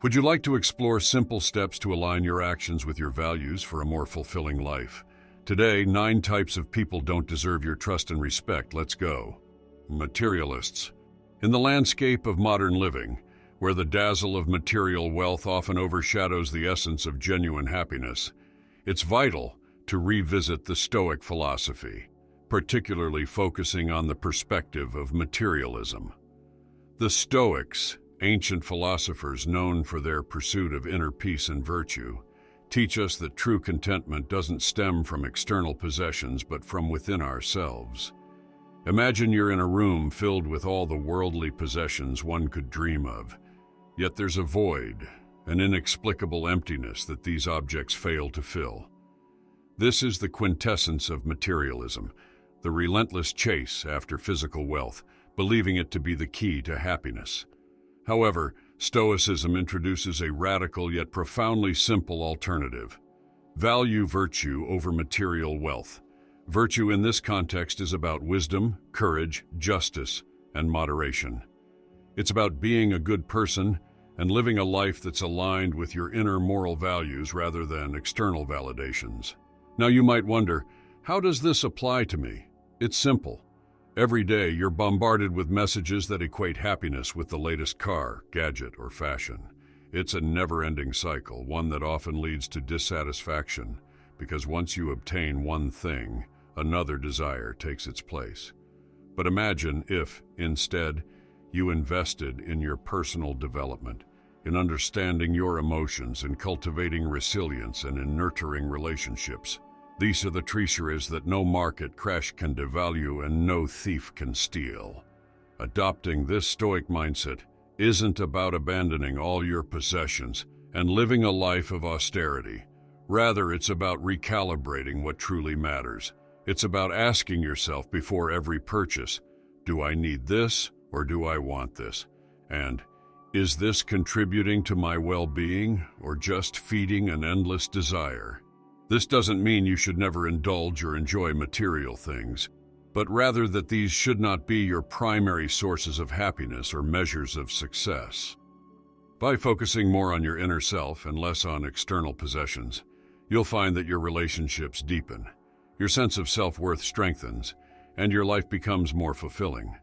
Would you like to explore simple steps to align your actions with your values for a more fulfilling life? Today, 9 types of people don't deserve your trust and respect. Let's go. Materialists. In the landscape of modern living, where the dazzle of material wealth often overshadows the essence of genuine happiness, it's vital to revisit the Stoic philosophy, particularly focusing on the perspective of materialism. The Stoics, ancient philosophers known for their pursuit of inner peace and virtue, teach us that true contentment doesn't stem from external possessions but from within ourselves. Imagine you're in a room filled with all the worldly possessions one could dream of, yet there's a void, an inexplicable emptiness that these objects fail to fill. This is the quintessence of materialism, the relentless chase after physical wealth, believing it to be the key to happiness. However, Stoicism introduces a radical yet profoundly simple alternative. Value virtue over material wealth. Virtue in this context is about wisdom, courage, justice, and moderation. It's about being a good person and living a life that's aligned with your inner moral values rather than external validations. Now you might wonder, how does this apply to me? It's simple. Every day, you're bombarded with messages that equate happiness with the latest car, gadget, or fashion. It's a never-ending cycle, one that often leads to dissatisfaction, because once you obtain one thing, another desire takes its place. But imagine if, instead, you invested in your personal development, in understanding your emotions, in cultivating resilience, and in nurturing relationships. These are the treasures that no market crash can devalue and no thief can steal. Adopting this Stoic mindset isn't about abandoning all your possessions and living a life of austerity. Rather, it's about recalibrating what truly matters. It's about asking yourself before every purchase, do I need this or do I want this? And is this contributing to my well-being or just feeding an endless desire? This doesn't mean you should never indulge or enjoy material things, but rather that these should not be your primary sources of happiness or measures of success. By focusing more on your inner self and less on external possessions, you'll find that your relationships deepen, your sense of self-worth strengthens, and your life becomes more fulfilling.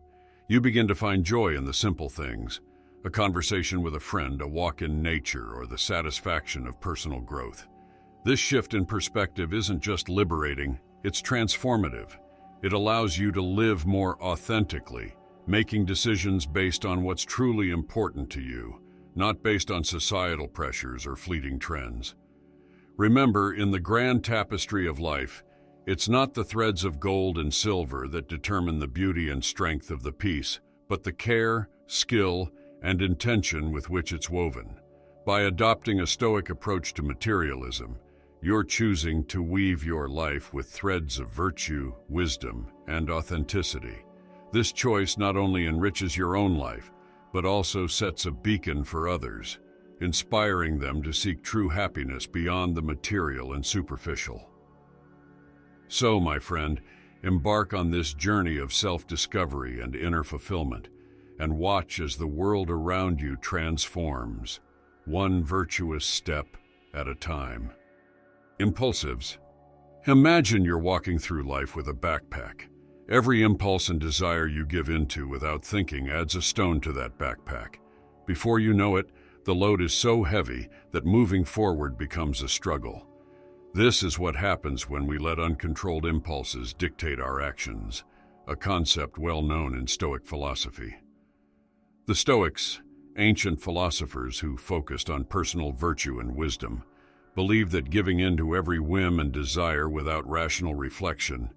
You begin to find joy in the simple things, a conversation with a friend, a walk in nature, or the satisfaction of personal growth. This shift in perspective isn't just liberating, it's transformative. It allows you to live more authentically, making decisions based on what's truly important to you, not based on societal pressures or fleeting trends. Remember, in the grand tapestry of life, it's not the threads of gold and silver that determine the beauty and strength of the piece, but the care, skill, and intention with which it's woven. By adopting a Stoic approach to materialism, you're choosing to weave your life with threads of virtue, wisdom, and authenticity. This choice not only enriches your own life, but also sets a beacon for others, inspiring them to seek true happiness beyond the material and superficial. So, my friend, embark on this journey of self-discovery and inner fulfillment, and watch as the world around you transforms, one virtuous step at a time. Impulsives. Imagine you're walking through life with a backpack. Every impulse and desire you give into without thinking adds a stone to that backpack. Before you know it, the load is so heavy that moving forward becomes a struggle. This is what happens when we let uncontrolled impulses dictate our actions, a concept well known in Stoic philosophy. The Stoics, ancient philosophers who focused on personal virtue and wisdom, believed that giving in to every whim and desire without rational reflection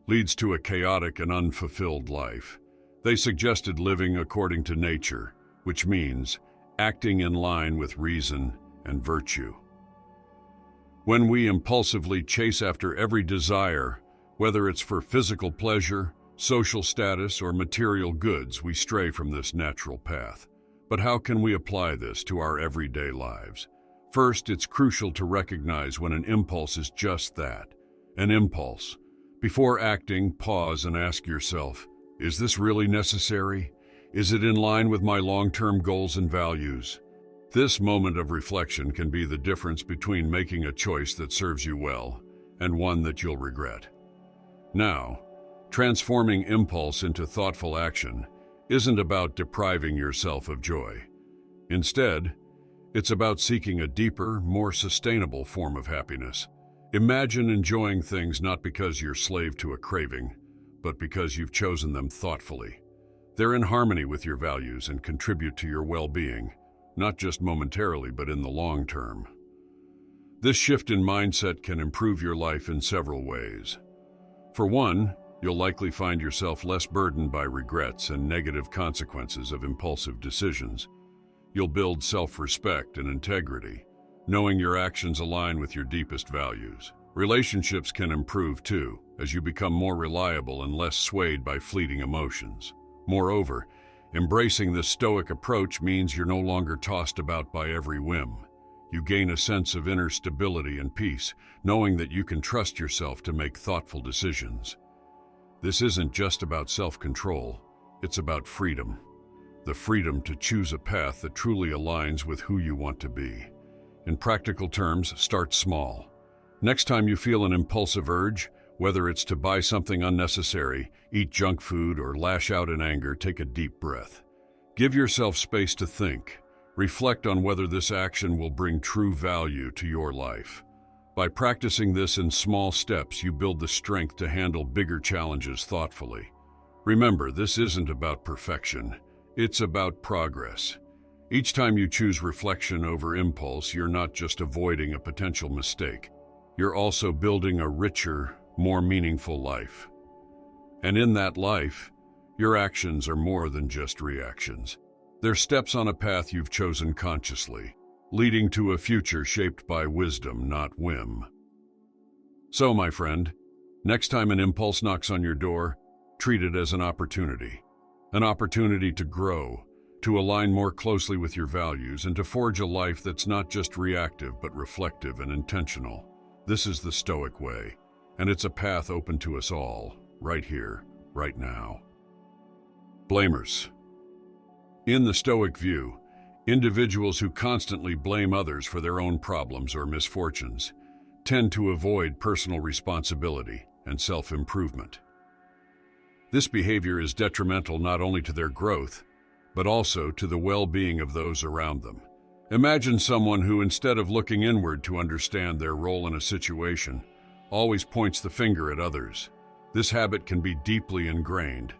leads to a chaotic and unfulfilled life. They suggested living according to nature, which means acting in line with reason and virtue. When we impulsively chase after every desire, whether it's for physical pleasure, social status, or material goods, we stray from this natural path. But how can we apply this to our everyday lives? First, it's crucial to recognize when an impulse is just that, an impulse. Before acting, pause and ask yourself, is this really necessary? Is it in line with my long-term goals and values? This moment of reflection can be the difference between making a choice that serves you well and one that you'll regret. Now, transforming impulse into thoughtful action isn't about depriving yourself of joy. Instead, it's about seeking a deeper, more sustainable form of happiness. Imagine enjoying things not because you're slave to a craving, but because you've chosen them thoughtfully. They're in harmony with your values and contribute to your well-being, not just momentarily, but in the long term. This shift in mindset can improve your life in several ways. For one, you'll likely find yourself less burdened by regrets and negative consequences of impulsive decisions. You'll build self-respect and integrity, knowing your actions align with your deepest values. Relationships can improve too, as you become more reliable and less swayed by fleeting emotions. Moreover, embracing this Stoic approach means you're no longer tossed about by every whim. You gain a sense of inner stability and peace, knowing that you can trust yourself to make thoughtful decisions. This isn't just about self-control, it's about freedom. The freedom to choose a path that truly aligns with who you want to be. In practical terms, start small. Next time you feel an impulsive urge, whether it's to buy something unnecessary, eat junk food, or lash out in anger, take a deep breath. Give yourself space to think. Reflect on whether this action will bring true value to your life. By practicing this in small steps, you build the strength to handle bigger challenges thoughtfully. Remember, this isn't about perfection. It's about progress. Each time you choose reflection over impulse, you're not just avoiding a potential mistake. You're also building a richer, more meaningful life. And in that life, your actions are more than just reactions. They're steps on a path you've chosen consciously, leading to a future shaped by wisdom, not whim. So, my friend, next time an impulse knocks on your door, treat it as an opportunity to grow, to align more closely with your values, and to forge a life that's not just reactive but reflective and intentional. This is the Stoic way, and it's a path open to us all, right here, right now. Blamers. In the Stoic view, individuals who constantly blame others for their own problems or misfortunes tend to avoid personal responsibility and self-improvement. This behavior is detrimental not only to their growth, but also to the well-being of those around them. Imagine someone who, instead of looking inward to understand their role in a situation, always points the finger at others. This habit can be deeply ingrained,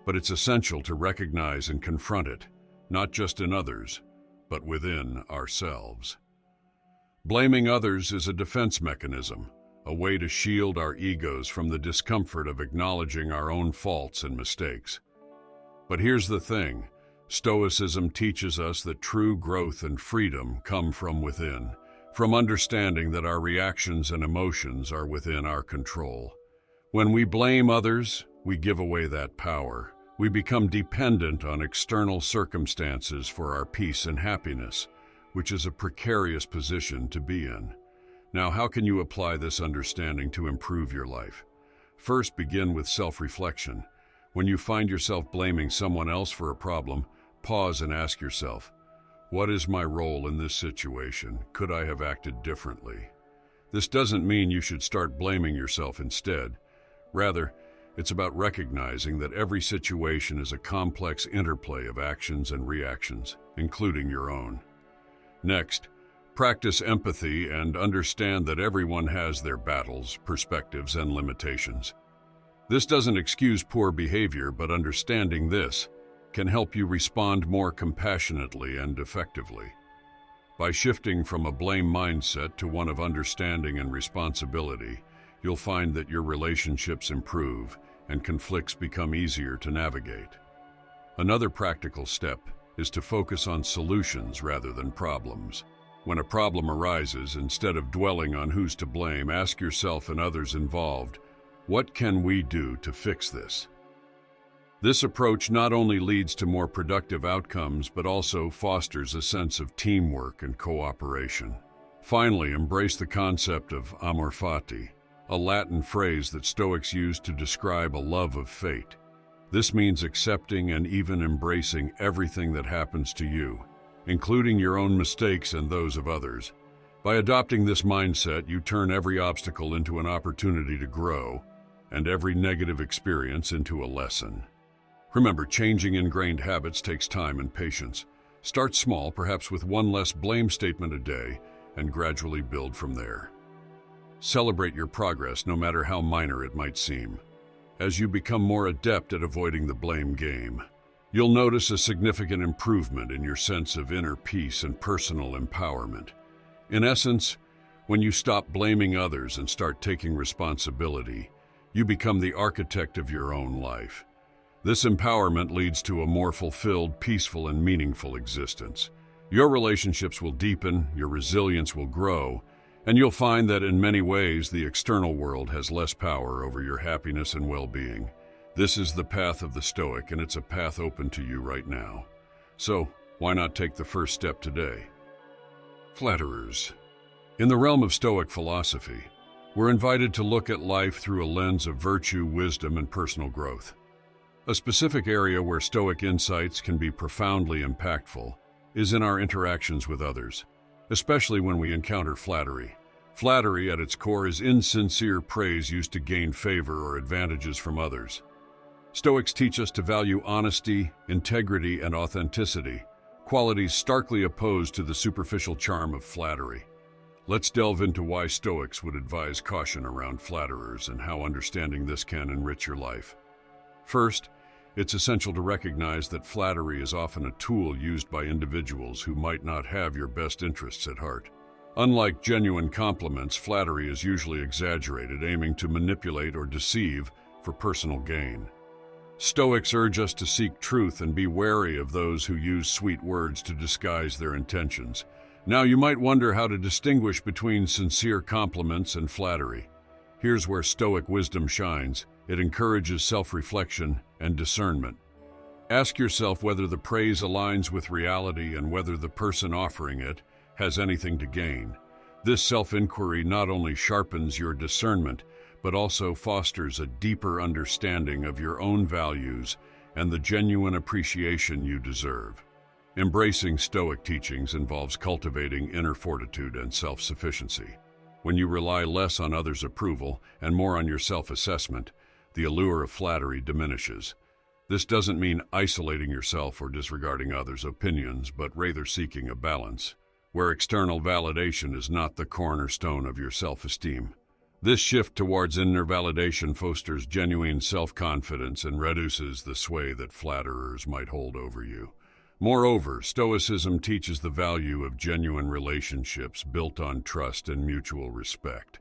but it's essential to recognize and confront it, not just in others, but within ourselves. Blaming others is a defense mechanism, a way to shield our egos from the discomfort of acknowledging our own faults and mistakes. But here's the thing. Stoicism teaches us that true growth and freedom come from within, from understanding that our reactions and emotions are within our control. When we blame others, we give away that power. We become dependent on external circumstances for our peace and happiness, which is a precarious position to be in. Now, how can you apply this understanding to improve your life? First, begin with self-reflection. When you find yourself blaming someone else for a problem, pause and ask yourself, what is my role in this situation? Could I have acted differently? This doesn't mean you should start blaming yourself instead. Rather, it's about recognizing that every situation is a complex interplay of actions and reactions, including your own. Next, practice empathy and understand that everyone has their battles, perspectives, and limitations. This doesn't excuse poor behavior, but understanding this can help you respond more compassionately and effectively. By shifting from a blame mindset to one of understanding and responsibility, you'll find that your relationships improve and conflicts become easier to navigate. Another practical step is to focus on solutions rather than problems. When a problem arises, instead of dwelling on who's to blame, ask yourself and others involved, what can we do to fix this? This approach not only leads to more productive outcomes, but also fosters a sense of teamwork and cooperation. Finally, embrace the concept of amor fati, a Latin phrase that Stoics use to describe a love of fate. This means accepting and even embracing everything that happens to you, including your own mistakes and those of others. By adopting this mindset, you turn every obstacle into an opportunity to grow, and every negative experience into a lesson. Remember, changing ingrained habits takes time and patience. Start small, perhaps with one less blame statement a day, and gradually build from there. Celebrate your progress, no matter how minor it might seem. As you become more adept at avoiding the blame game, you'll notice a significant improvement in your sense of inner peace and personal empowerment. In essence, when you stop blaming others and start taking responsibility, you become the architect of your own life. This empowerment leads to a more fulfilled, peaceful, and meaningful existence. Your relationships will deepen, your resilience will grow, and you'll find that in many ways the external world has less power over your happiness and well-being. This is the path of the Stoic, and it's a path open to you right now. So, why not take the first step today? Flatterers. In the realm of Stoic philosophy, we're invited to look at life through a lens of virtue, wisdom, and personal growth. A specific area where Stoic insights can be profoundly impactful is in our interactions with others, especially when we encounter flattery. Flattery, at its core, is insincere praise used to gain favor or advantages from others. Stoics teach us to value honesty, integrity, and authenticity, qualities starkly opposed to the superficial charm of flattery. Let's delve into why Stoics would advise caution around flatterers and how understanding this can enrich your life. First, it's essential to recognize that flattery is often a tool used by individuals who might not have your best interests at heart. Unlike genuine compliments, flattery is usually exaggerated, aiming to manipulate or deceive for personal gain. Stoics urge us to seek truth and be wary of those who use sweet words to disguise their intentions. Now, you might wonder how to distinguish between sincere compliments and flattery. Here's where Stoic wisdom shines. It encourages self-reflection and discernment. Ask yourself whether the praise aligns with reality and whether the person offering it has anything to gain. This self-inquiry not only sharpens your discernment, but also fosters a deeper understanding of your own values and the genuine appreciation you deserve. Embracing Stoic teachings involves cultivating inner fortitude and self-sufficiency. When you rely less on others' approval and more on your self-assessment, the allure of flattery diminishes. This doesn't mean isolating yourself or disregarding others' opinions, but rather seeking a balance, where external validation is not the cornerstone of your self-esteem. This shift towards inner validation fosters genuine self-confidence and reduces the sway that flatterers might hold over you. Moreover, Stoicism teaches the value of genuine relationships built on trust and mutual respect.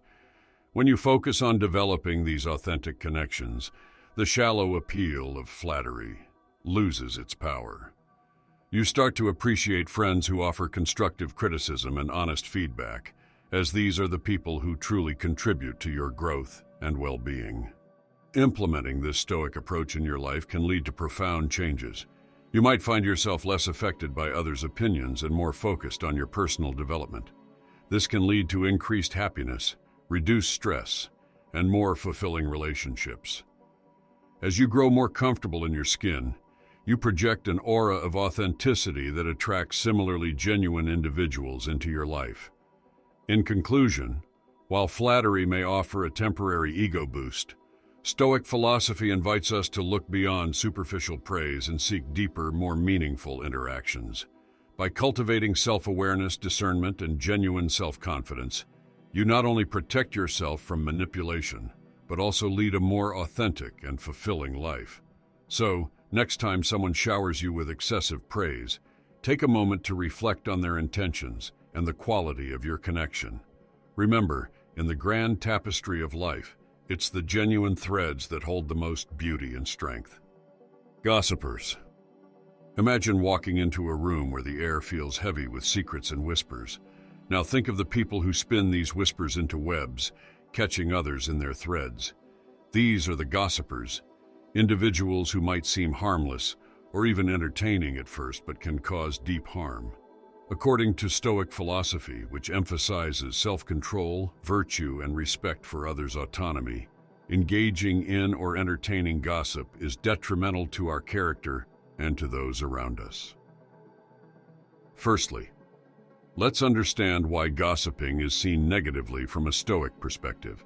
When you focus on developing these authentic connections, the shallow appeal of flattery loses its power. You start to appreciate friends who offer constructive criticism and honest feedback, as these are the people who truly contribute to your growth and well-being. Implementing this Stoic approach in your life can lead to profound changes. You might find yourself less affected by others' opinions and more focused on your personal development. This can lead to increased happiness, reduced stress, and more fulfilling relationships. As you grow more comfortable in your skin, you project an aura of authenticity that attracts similarly genuine individuals into your life. In conclusion, while flattery may offer a temporary ego boost, Stoic philosophy invites us to look beyond superficial praise and seek deeper, more meaningful interactions. By cultivating self-awareness, discernment, and genuine self-confidence, you not only protect yourself from manipulation, but also lead a more authentic and fulfilling life. So, next time someone showers you with excessive praise, take a moment to reflect on their intentions and the quality of your connection. Remember, in the grand tapestry of life, it's the genuine threads that hold the most beauty and strength. Gossipers. Imagine walking into a room where the air feels heavy with secrets and whispers. Now think of the people who spin these whispers into webs, catching others in their threads. These are the gossipers, individuals who might seem harmless or even entertaining at first but can cause deep harm. According to Stoic philosophy, which emphasizes self-control, virtue, and respect for others' autonomy, engaging in or entertaining gossip is detrimental to our character and to those around us. Firstly, let's understand why gossiping is seen negatively from a Stoic perspective.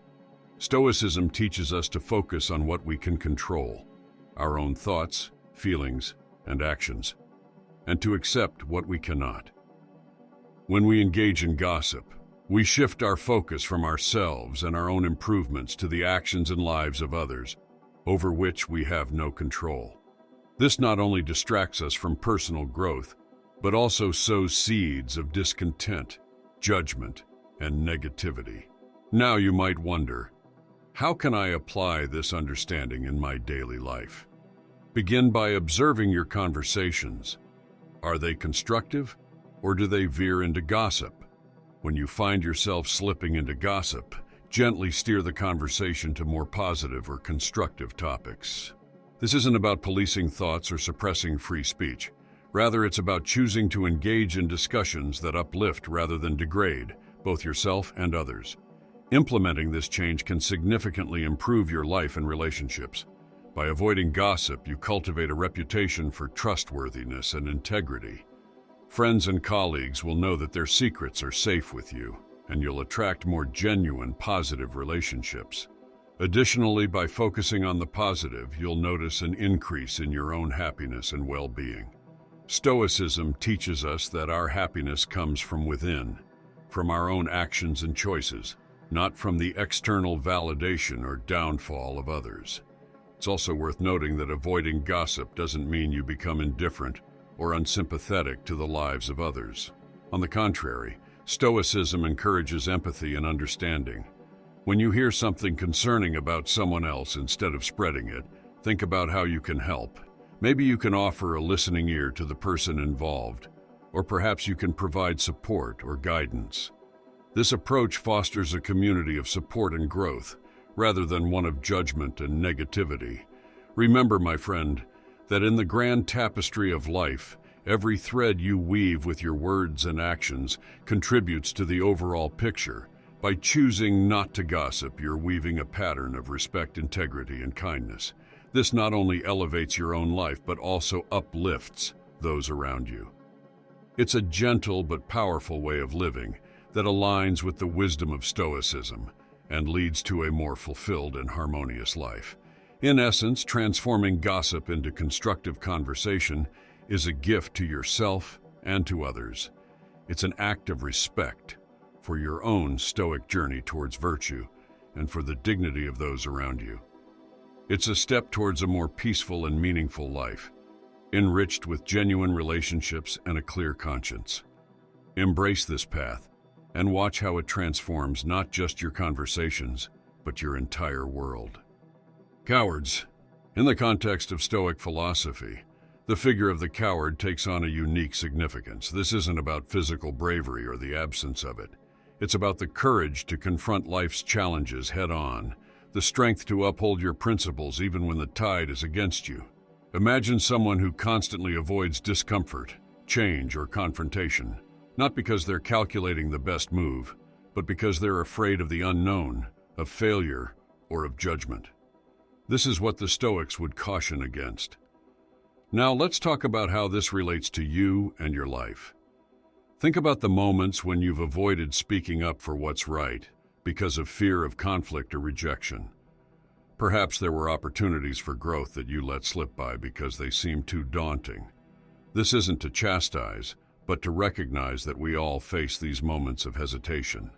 Stoicism teaches us to focus on what we can control, our own thoughts, feelings, and actions, and to accept what we cannot. When we engage in gossip, we shift our focus from ourselves and our own improvements to the actions and lives of others, over which we have no control. This not only distracts us from personal growth, but also sows seeds of discontent, judgment, and negativity. Now you might wonder, how can I apply this understanding in my daily life? Begin by observing your conversations. Are they constructive, or do they veer into gossip? When you find yourself slipping into gossip, gently steer the conversation to more positive or constructive topics. This isn't about policing thoughts or suppressing free speech. Rather, it's about choosing to engage in discussions that uplift rather than degrade both yourself and others. Implementing this change can significantly improve your life and relationships. By avoiding gossip, you cultivate a reputation for trustworthiness and integrity. Friends and colleagues will know that their secrets are safe with you, and you'll attract more genuine, positive relationships. Additionally, by focusing on the positive, you'll notice an increase in your own happiness and well-being. Stoicism teaches us that our happiness comes from within, from our own actions and choices, not from the external validation or downfall of others. It's also worth noting that avoiding gossip doesn't mean you become indifferent or unsympathetic to the lives of others. On the contrary, Stoicism encourages empathy and understanding. When you hear something concerning about someone else, instead of spreading it, think about how you can help. Maybe you can offer a listening ear to the person involved, or perhaps you can provide support or guidance. This approach fosters a community of support and growth, rather than one of judgment and negativity. Remember, my friend, that in the grand tapestry of life, every thread you weave with your words and actions contributes to the overall picture. By choosing not to gossip, you're weaving a pattern of respect, integrity, and kindness. This not only elevates your own life, but also uplifts those around you. It's a gentle but powerful way of living that aligns with the wisdom of Stoicism and leads to a more fulfilled and harmonious life. In essence, transforming gossip into constructive conversation is a gift to yourself and to others. It's an act of respect for your own Stoic journey towards virtue and for the dignity of those around you. It's a step towards a more peaceful and meaningful life, enriched with genuine relationships and a clear conscience. Embrace this path and watch how it transforms not just your conversations, but your entire world. Cowards. In the context of Stoic philosophy, the figure of the coward takes on a unique significance. This isn't about physical bravery or the absence of it. It's about the courage to confront life's challenges head-on, the strength to uphold your principles even when the tide is against you. Imagine someone who constantly avoids discomfort, change, or confrontation, not because they're calculating the best move, but because they're afraid of the unknown, of failure, or of judgment. This is what the Stoics would caution against. Now let's talk about how this relates to you and your life. Think about the moments when you've avoided speaking up for what's right because of fear of conflict or rejection. Perhaps there were opportunities for growth that you let slip by because they seemed too daunting. This isn't to chastise, but to recognize that we all face these moments of hesitation.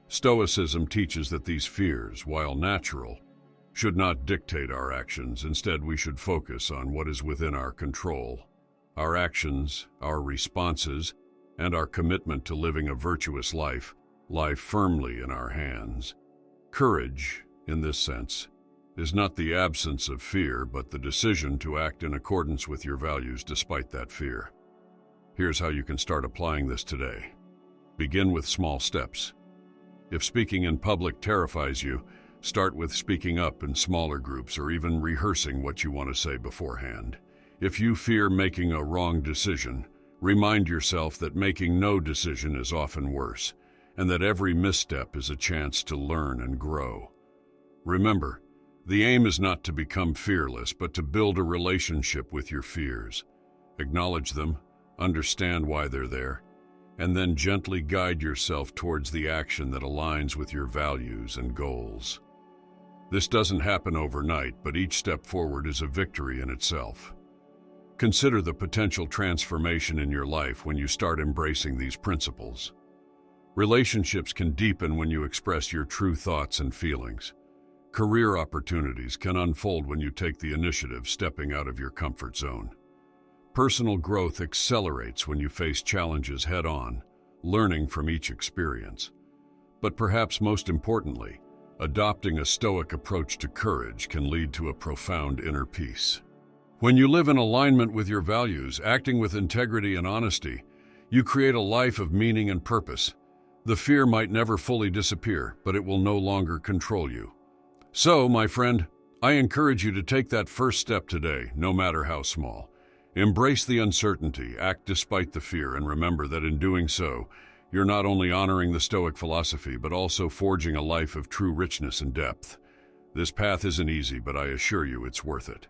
Stoicism teaches that these fears, while natural, should not dictate our actions. Instead, we should focus on what is within our control. Our actions, our responses, and our commitment to living a virtuous life lie firmly in our hands. Courage, in this sense, is not the absence of fear, but the decision to act in accordance with your values despite that fear. Here's how you can start applying this today. Begin with small steps. If speaking in public terrifies you, start with speaking up in smaller groups or even rehearsing what you want to say beforehand. If you fear making a wrong decision, remind yourself that making no decision is often worse, and that every misstep is a chance to learn and grow. Remember, the aim is not to become fearless, but to build a relationship with your fears. Acknowledge them, understand why they're there, and then gently guide yourself towards the action that aligns with your values and goals. This doesn't happen overnight, but each step forward is a victory in itself. Consider the potential transformation in your life when you start embracing these principles. Relationships can deepen when you express your true thoughts and feelings. Career opportunities can unfold when you take the initiative, stepping out of your comfort zone. Personal growth accelerates when you face challenges head-on, learning from each experience. But perhaps most importantly, adopting a Stoic approach to courage can lead to a profound inner peace. When you live in alignment with your values, acting with integrity and honesty, you create a life of meaning and purpose. The fear might never fully disappear, but it will no longer control you. So, my friend, I encourage you to take that first step today, no matter how small. Embrace the uncertainty, act despite the fear, and remember that in doing so, you're not only honoring the Stoic philosophy, but also forging a life of true richness and depth. This path isn't easy, but I assure you it's worth it.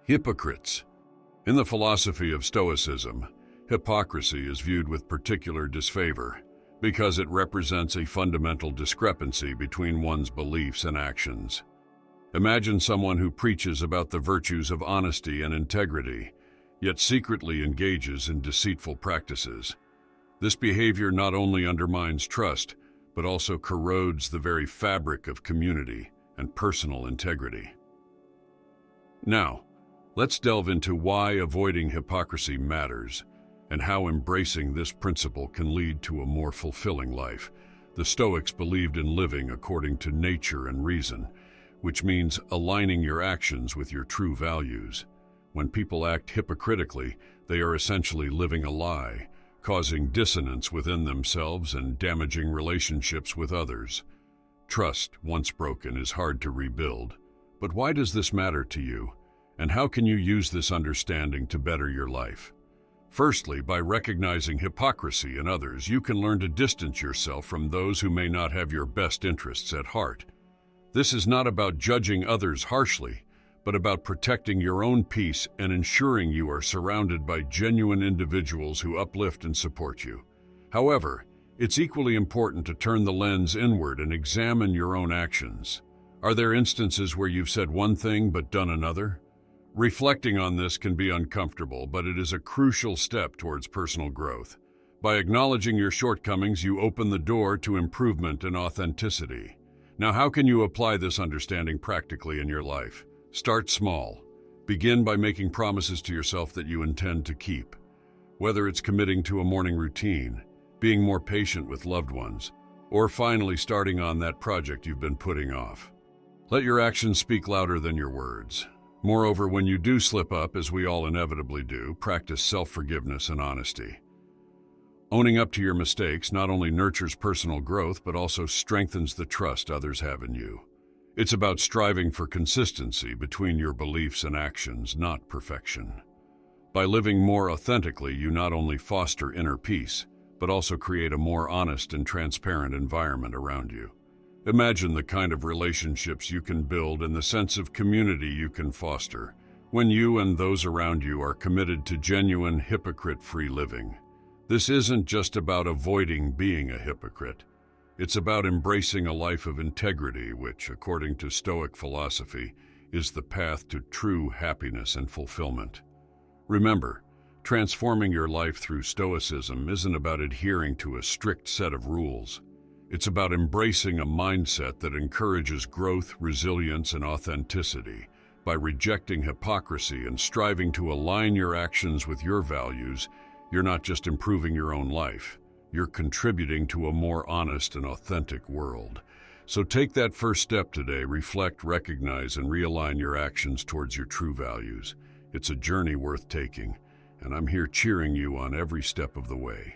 Hypocrites. In the philosophy of Stoicism, hypocrisy is viewed with particular disfavor because it represents a fundamental discrepancy between one's beliefs and actions. Imagine someone who preaches about the virtues of honesty and integrity, yet secretly engages in deceitful practices. This behavior not only undermines trust, but also corrodes the very fabric of community and personal integrity. Now, let's delve into why avoiding hypocrisy matters and how embracing this principle can lead to a more fulfilling life. The Stoics believed in living according to nature and reason, which means aligning your actions with your true values. When people act hypocritically, they are essentially living a lie, causing dissonance within themselves and damaging relationships with others. Trust, once broken, is hard to rebuild. But why does this matter to you? And how can you use this understanding to better your life? Firstly, by recognizing hypocrisy in others, you can learn to distance yourself from those who may not have your best interests at heart. This is not about judging others harshly, but about protecting your own peace and ensuring you are surrounded by genuine individuals who uplift and support you. However, it's equally important to turn the lens inward and examine your own actions. Are there instances where you've said one thing but done another? Reflecting on this can be uncomfortable, but it is a crucial step towards personal growth. By acknowledging your shortcomings, you open the door to improvement and authenticity. Now, how can you apply this understanding practically in your life? Start small. Begin by making promises to yourself that you intend to keep. Whether it's committing to a morning routine, being more patient with loved ones, or finally starting on that project you've been putting off. Let your actions speak louder than your words. Moreover, when you do slip up, as we all inevitably do, practice self-forgiveness and honesty. Owning up to your mistakes not only nurtures personal growth, but also strengthens the trust others have in you. It's about striving for consistency between your beliefs and actions, not perfection. By living more authentically, you not only foster inner peace, but also create a more honest and transparent environment around you. Imagine the kind of relationships you can build and the sense of community you can foster when you and those around you are committed to genuine, hypocrite-free living. This isn't just about avoiding being a hypocrite. It's about embracing a life of integrity, which, according to Stoic philosophy, is the path to true happiness and fulfillment. Remember, transforming your life through Stoicism isn't about adhering to a strict set of rules. It's about embracing a mindset that encourages growth, resilience, and authenticity. By rejecting hypocrisy and striving to align your actions with your values, you're not just improving your own life, you're contributing to a more honest and authentic world. So take that first step today, reflect, recognize, and realign your actions towards your true values. It's a journey worth taking, and I'm here cheering you on every step of the way.